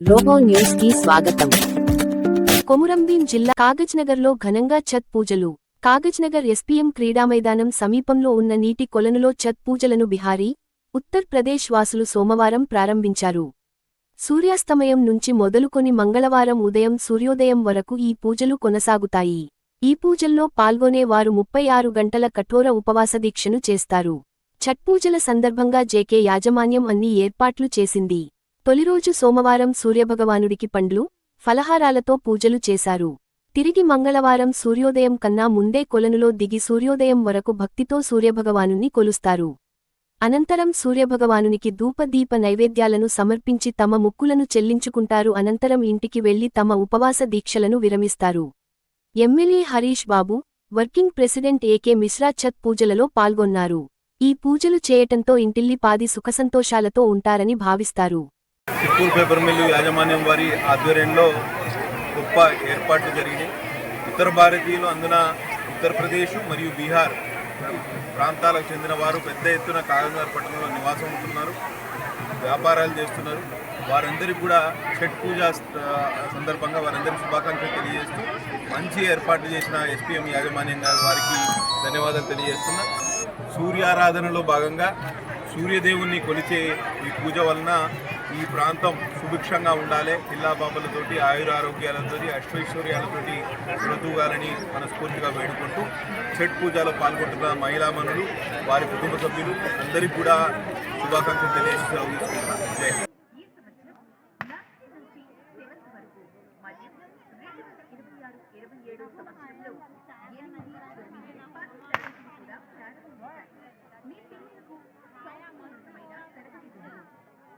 Robo news కి స్వాగతం. కొమురంభీం జిల్లా కాగజ్నగర్లో ఘనంగా ఛత్ పూజలు. కాగజ్నగర్ ఎస్పీఎం క్రీడామైదానం సమీపంలో ఉన్న నీటి కొలనులో ఛత్ పూజలను బిహారీ, ఉత్తర్ ప్రదేశ్ వాసులు సోమవారం ప్రారంభించారు. సూర్యాస్తమయం నుంచి మొదలుకొని మంగళవారం ఉదయం సూర్యోదయం వరకు ఈ పూజలు కొనసాగుతాయి. ఈ పూజల్లో పాల్గొనే వారు 36 గంటల కఠోర ఉపవాస దీక్షను చేస్తారు. ఛత్ పూజల సందర్భంగా జేకే యాజమాన్యం అన్ని ఏర్పాట్లు చేసింది. తొలిరోజు సోమవారం సూర్యభగవానుడికి పండ్లు, ఫలహారాలతో పూజలు చేశారు. తిరిగి మంగళవారం సూర్యోదయం కన్నా ముందే కొలనులో దిగి సూర్యోదయం వరకు భక్తితో సూర్యభగవానుని కొలుస్తారు. అనంతరం సూర్యభగవానునికి ధూపదీప నైవేద్యాలను సమర్పించి తమ ముక్కులను చెల్లించుకుంటారు. అనంతరం ఇంటికి వెళ్లి తమ ఉపవాస దీక్షలను విరమిస్తారు. MLA Harish Babu, working president AK Mishra Chhath పూజలలో పాల్గొన్నారు. ఈ పూజలు చేయటంతో ఇంటిల్లిపాది సుఖసంతోషాలతో ఉంటారని భావిస్తారు. చిత్తూరు పేపర్ మిల్లు యాజమాన్యం వారి ఆధ్వర్యంలో గొప్ప ఏర్పాట్లు జరిగినాయి. ఉత్తర భారతీయులు అందున ఉత్తరప్రదేశ్ మరియు బీహార్ ప్రాంతాలకు చెందిన వారు పెద్ద ఎత్తున కాగజ్నగర్ పట్టణంలో నివాసం ఉంటున్నారు, వ్యాపారాలు చేస్తున్నారు. వారందరికీ కూడా ఛట్ పూజ సందర్భంగా వారందరికీ శుభాకాంక్షలు తెలియజేస్తూ మంచి ఏర్పాట్లు చేసిన ఎస్పీఎం యాజమాన్యం గారి వారికి ధన్యవాదాలు తెలియజేస్తున్నా. సూర్యారాధనలో భాగంగా సూర్యదేవుణ్ణి కొలిచే ఈ పూజ వలన ఈ ప్రాంతం సుభిక్షంగా ఉండాలి, పిల్లా బాబలతోటి ఆయురారోగ్యాలతోటి అష్టైశ్వర్యాలతోటి బ్రతుగాలని మనస్ఫూర్తిగా వేడుకుంటూ ఛట్ పూజలో పాల్గొంటున్న మహిళామణులు, వారి కుటుంబ సభ్యులు అందరికీ కూడా శుభాకాంక్షలు తెలియజేస్తున్నాను. జై హింద్.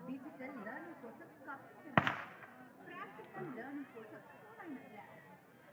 డిజిటల్ లర్నింగ్ కోసం ప్రాక్టికల్ లర్నింగ్ కోసం